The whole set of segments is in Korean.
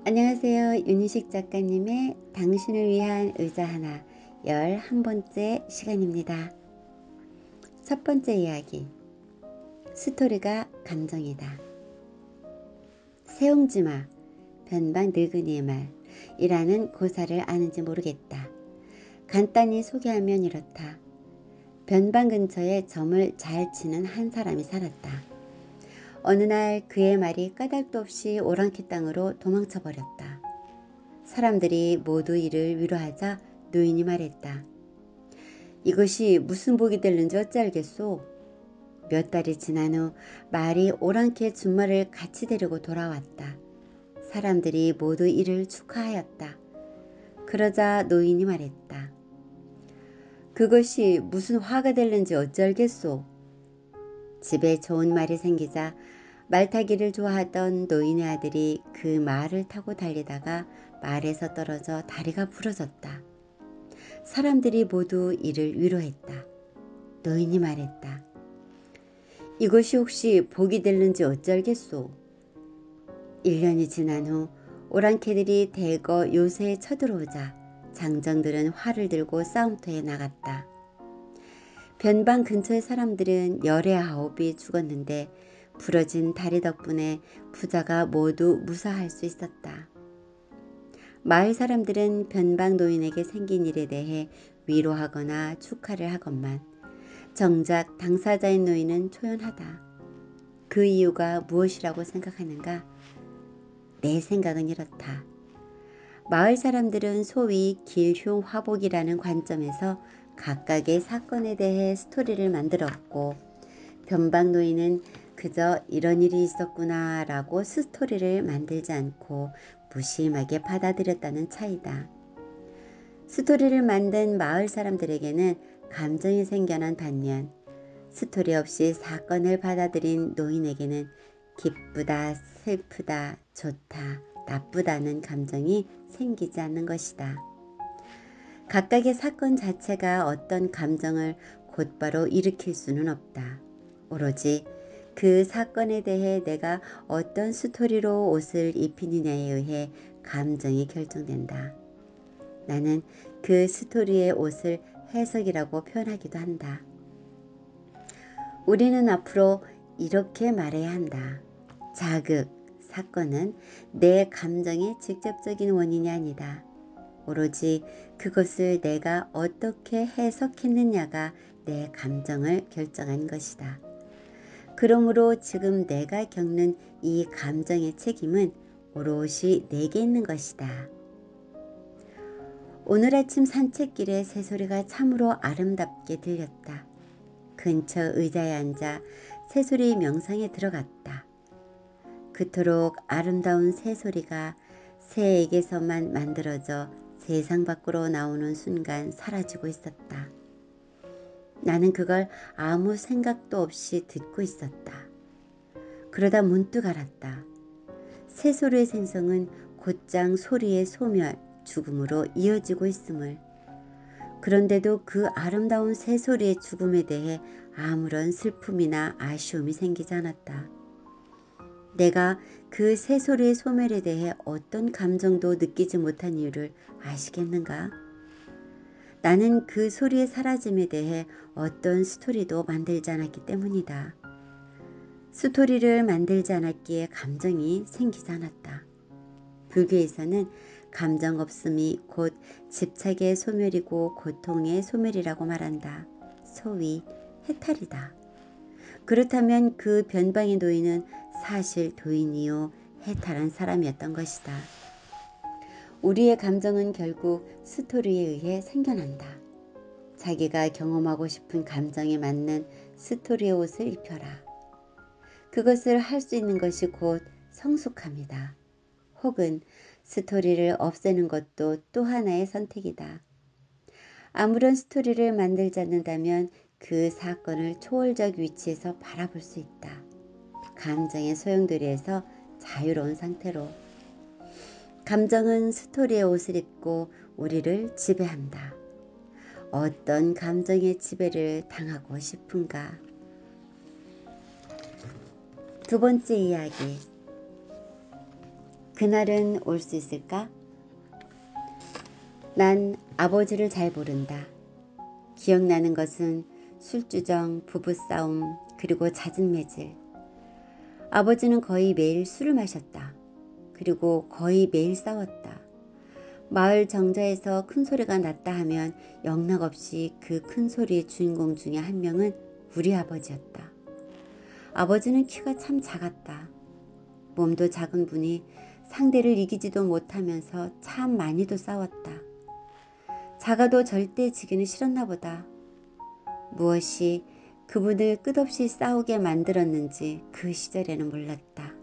안녕하세요. 윤희식 작가님의 당신을 위한 의자 하나 11번째 시간입니다. 첫 번째 이야기, 스토리가 감정이다. 세웅지마, 변방 늙은이의 말이라는 고사를 아는지 모르겠다. 간단히 소개하면 이렇다. 변방 근처에 점을 잘 치는 한 사람이 살았다. 어느 날 그의 말이 까닭도 없이 오랑캐 땅으로 도망쳐 버렸다. 사람들이 모두 이를 위로하자 노인이 말했다. 이것이 무슨 복이 될는지 어찌 알겠소? 몇 달이 지난 후 말이 오랑캐 준말을 같이 데리고 돌아왔다. 사람들이 모두 이를 축하하였다. 그러자 노인이 말했다. 그것이 무슨 화가 될는지 어찌 알겠소? 집에 좋은 말이 생기자 말 타기를 좋아하던 노인의 아들이 그 말을 타고 달리다가 말에서 떨어져 다리가 부러졌다. 사람들이 모두 이를 위로했다. 노인이 말했다. 이것이 혹시 복이 될는지 어찌 알겠소? 1년이 지난 후 오랑캐들이 대거 요새에 쳐들어오자 장정들은 활을 들고 싸움터에 나갔다. 변방 근처의 사람들은 19이 죽었는데 부러진 다리 덕분에 부자가 모두 무사할 수 있었다. 마을 사람들은 변방 노인에게 생긴 일에 대해 위로하거나 축하를 하건만 정작 당사자인 노인은 초연하다. 그 이유가 무엇이라고 생각하는가? 내 생각은 이렇다. 마을 사람들은 소위 길흉화복이라는 관점에서 각각의 사건에 대해 스토리를 만들었고 변방 노인은 그저 이런 일이 있었구나 라고 스토리를 만들지 않고 무심하게 받아들였다는 차이다. 스토리를 만든 마을 사람들에게는 감정이 생겨난 반면 스토리 없이 사건을 받아들인 노인에게는 기쁘다, 슬프다, 좋다, 나쁘다는 감정이 생기지 않는 것이다. 각각의 사건 자체가 어떤 감정을 곧바로 일으킬 수는 없다. 오로지 그 사건에 대해 내가 어떤 스토리로 옷을 입히느냐에 의해 감정이 결정된다. 나는 그 스토리의 옷을 해석이라고 표현하기도 한다. 우리는 앞으로 이렇게 말해야 한다. 자극, 사건은 내 감정의 직접적인 원인이 아니다. 오로지 그것을 내가 어떻게 해석했느냐가 내 감정을 결정한 것이다. 그러므로 지금 내가 겪는 이 감정의 책임은 오롯이 내게 있는 것이다. 오늘 아침 산책길에 새소리가 참으로 아름답게 들렸다. 근처 의자에 앉아 새소리 명상에 들어갔다. 그토록 아름다운 새소리가 새에게서만 만들어져 세상 밖으로 나오는 순간 사라지고 있었다. 나는 그걸 아무 생각도 없이 듣고 있었다. 그러다 문득 알았다. 새소리의 생성은 곧장 소리의 소멸, 죽음으로 이어지고 있음을. 그런데도 그 아름다운 새소리의 죽음에 대해 아무런 슬픔이나 아쉬움이 생기지 않았다. 내가 그 새소리의 소멸에 대해 어떤 감정도 느끼지 못한 이유를 아시겠는가? 나는 그 소리의 사라짐에 대해 어떤 스토리도 만들지 않았기 때문이다. 스토리를 만들지 않았기에 감정이 생기지 않았다. 불교에서는 감정 없음이 곧 집착의 소멸이고 고통의 소멸이라고 말한다. 소위 해탈이다. 그렇다면 그 변방의 노인은 사실 도인이요 해탈한 사람이었던 것이다. 우리의 감정은 결국 스토리에 의해 생겨난다. 자기가 경험하고 싶은 감정에 맞는 스토리의 옷을 입혀라. 그것을 할 수 있는 것이 곧 성숙함이다. 혹은 스토리를 없애는 것도 또 하나의 선택이다. 아무런 스토리를 만들지 않는다면 그 사건을 초월적 위치에서 바라볼 수 있다. 감정의 소용돌이에서 자유로운 상태로. 감정은 스토리의 옷을 입고 우리를 지배한다. 어떤 감정의 지배를 당하고 싶은가? 두 번째 이야기. 그날은 올 수 있을까? 난 아버지를 잘 모른다. 기억나는 것은 술주정, 부부싸움, 그리고 잦은 매질. 아버지는 거의 매일 술을 마셨다. 그리고 거의 매일 싸웠다. 마을 정자에서 큰 소리가 났다 하면 영락없이 그 큰 소리의 주인공 중에 한 명은 우리 아버지였다. 아버지는 키가 참 작았다. 몸도 작은 분이 상대를 이기지도 못하면서 참 많이도 싸웠다. 작아도 절대 지기는 싫었나 보다. 무엇이 그분을 끝없이 싸우게 만들었는지 그 시절에는 몰랐다.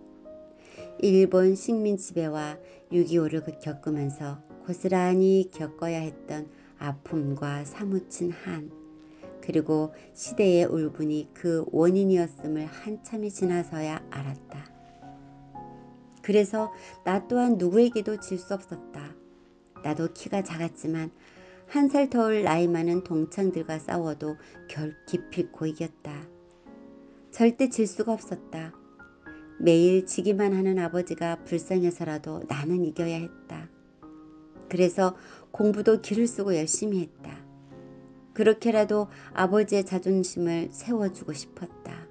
일본 식민 지배와 6.25를 겪으면서 고스란히 겪어야 했던 아픔과 사무친 한, 그리고 시대의 울분이 그 원인이었음을 한참이 지나서야 알았다. 그래서 나 또한 누구에게도 질 수 없었다. 나도 키가 작았지만 1살 더 나이 많은 동창들과 싸워도 기필코 이겼다. 절대 질 수가 없었다. 매일 지기만 하는 아버지가 불쌍해서라도 나는 이겨야 했다. 그래서 공부도 기를 쓰고 열심히 했다. 그렇게라도 아버지의 자존심을 세워주고 싶었다.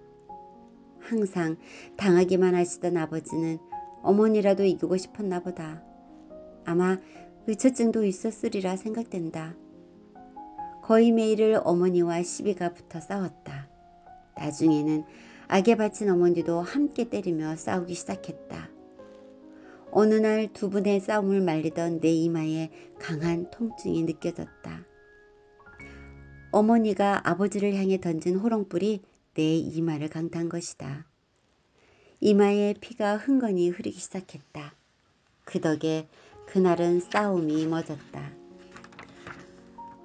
항상 당하기만 하시던 아버지는 어머니라도 이기고 싶었나 보다. 아마 의처증도 있었으리라 생각된다. 거의 매일을 어머니와 시비가 붙어 싸웠다. 나중에는 악에 바친 어머니도 함께 때리며 싸우기 시작했다. 어느 날 두 분의 싸움을 말리던 내 이마에 강한 통증이 느껴졌다. 어머니가 아버지를 향해 던진 호롱불이 내 이마를 강타한 것이다. 이마에 피가 흥건히 흐르기 시작했다. 그 덕에 그날은 싸움이 멎었다.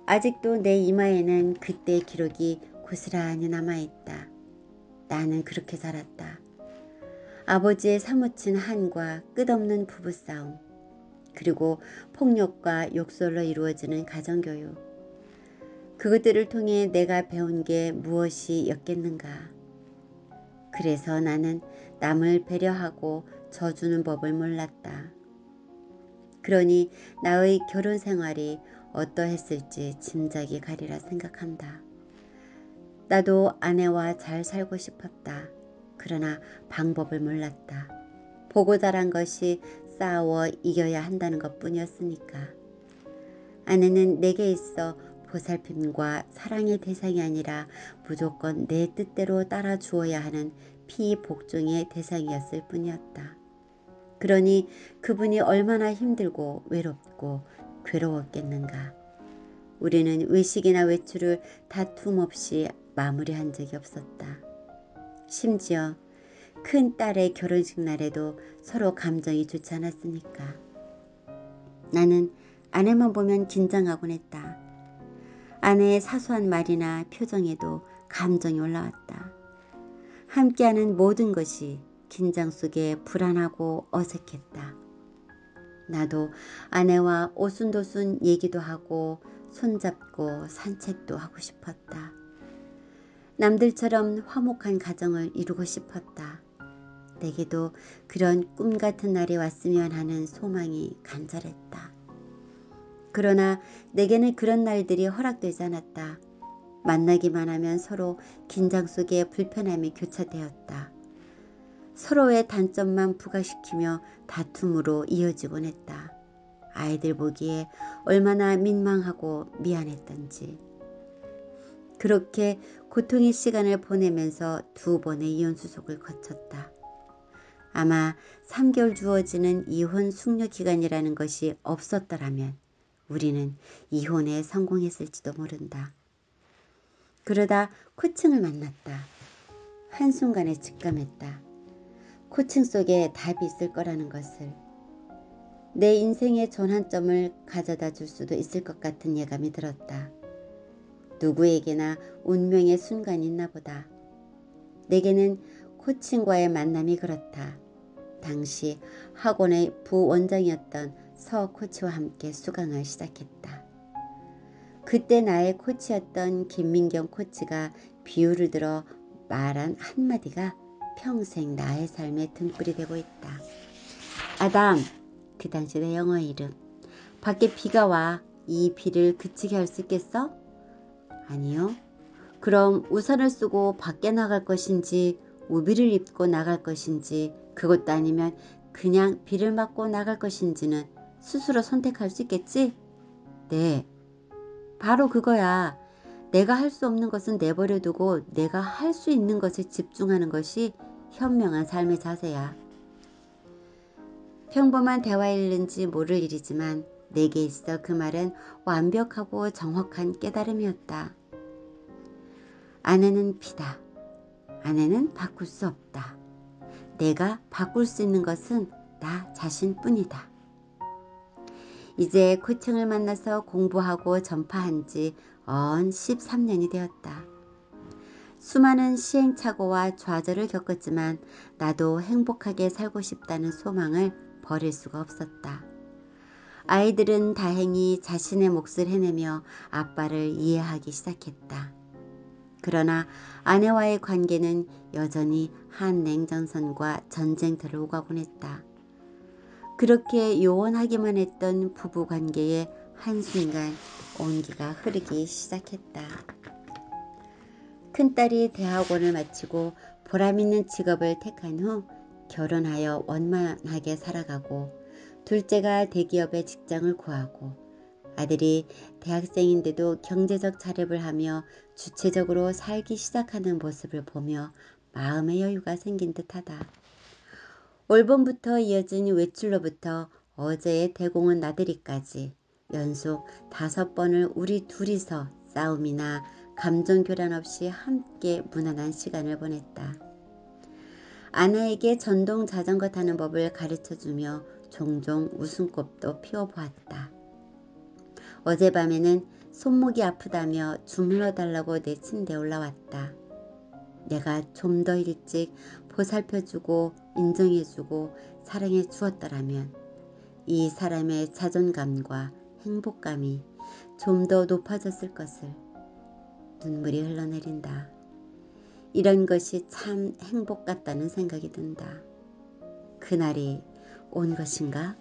아직도 내 이마에는 그때의 기록이 고스란히 남아있다. 나는 그렇게 자랐다. 아버지의 사무친 한과 끝없는 부부싸움, 그리고 폭력과 욕설로 이루어지는 가정교육. 그것들을 통해 내가 배운 게 무엇이었겠는가. 그래서 나는 남을 배려하고 져주는 법을 몰랐다. 그러니 나의 결혼 생활이 어떠했을지 짐작이 가리라 생각한다. 나도 아내와 잘 살고 싶었다. 그러나 방법을 몰랐다. 보고 자란 것이 싸워 이겨야 한다는 것뿐이었으니까. 아내는 내게 있어 보살핌과 사랑의 대상이 아니라 무조건 내 뜻대로 따라 주어야 하는 피복종의 대상이었을 뿐이었다. 그러니 그분이 얼마나 힘들고 외롭고 괴로웠겠는가. 우리는 외식이나 외출을 다툼 없이 마무리한 적이 없었다. 심지어 큰 딸의 결혼식 날에도 서로 감정이 좋지 않았으니까. 나는 아내만 보면 긴장하곤 했다. 아내의 사소한 말이나 표정에도 감정이 올라왔다. 함께하는 모든 것이 긴장 속에 불안하고 어색했다. 나도 아내와 오순도순 얘기도 하고 손잡고 산책도 하고 싶었다. 남들처럼 화목한 가정을 이루고 싶었다. 내게도 그런 꿈 같은 날이 왔으면 하는 소망이 간절했다. 그러나 내게는 그런 날들이 허락되지 않았다. 만나기만 하면 서로 긴장 속에 불편함이 교차되었다. 서로의 단점만 부각시키며 다툼으로 이어지곤 했다. 아이들 보기에 얼마나 민망하고 미안했던지. 그렇게 고통의 시간을 보내면서 2번의 이혼 수속을 거쳤다. 아마 3개월 주어지는 이혼 숙려 기간이라는 것이 없었더라면 우리는 이혼에 성공했을지도 모른다. 그러다 코칭을 만났다. 한순간에 직감했다. 코칭 속에 답이 있을 거라는 것을. 내 인생의 전환점을 가져다 줄 수도 있을 것 같은 예감이 들었다. 누구에게나 운명의 순간이 있나 보다. 내게는 코칭과의 만남이 그렇다. 당시 학원의 부원장이었던 서 코치와 함께 수강을 시작했다. 그때 나의 코치였던 김민경 코치가 비유를 들어 말한 한마디가 평생 나의 삶의 등불이 되고 있다. 아담, 그 당시 내 영어 이름. 밖에 비가 와. 이 비를 그치게 할 수 있겠어? 아니요. 그럼 우산을 쓰고 밖에 나갈 것인지 우비를 입고 나갈 것인지 그것도 아니면 그냥 비를 맞고 나갈 것인지는 스스로 선택할 수 있겠지? 네. 바로 그거야. 내가 할 수 없는 것은 내버려 두고 내가 할 수 있는 것에 집중하는 것이 현명한 삶의 자세야. 평범한 대화일는지 모를 일이지만 내게 있어 그 말은 완벽하고 정확한 깨달음이었다. 아내는 비다. 아내는 바꿀 수 없다. 내가 바꿀 수 있는 것은 나 자신뿐이다. 이제 코칭을 만나서 공부하고 전파한 지 언 13년이 되었다. 수많은 시행착오와 좌절을 겪었지만 나도 행복하게 살고 싶다는 소망을 버릴 수가 없었다. 아이들은 다행히 자신의 몫을 해내며 아빠를 이해하기 시작했다. 그러나 아내와의 관계는 여전히 한냉전선과 전쟁터를 오가곤 했다. 그렇게 요원하기만 했던 부부관계에 한순간 온기가 흐르기 시작했다. 큰딸이 대학원을 마치고 보람있는 직업을 택한 후 결혼하여 원만하게 살아가고 둘째가 대기업에 직장을 구하고 아들이 대학생인데도 경제적 자립을 하며 주체적으로 살기 시작하는 모습을 보며 마음의 여유가 생긴 듯하다. 올봄부터 이어진 외출로부터 어제의 대공원 나들이까지 연속 5번을 우리 둘이서 싸움이나 감정 교란 없이 함께 무난한 시간을 보냈다. 아내에게 전동 자전거 타는 법을 가르쳐주며 종종 웃음꽃도 피워보았다. 어젯밤에는 손목이 아프다며 주물러달라고 내 침대에 올라왔다. 내가 좀 더 일찍 보살펴주고 인정해주고 사랑해 주었더라면 이 사람의 자존감과 행복감이 좀 더 높아졌을 것을. 눈물이 흘러내린다. 이런 것이 참 행복 같다는 생각이 든다. 그날이 온 것인가?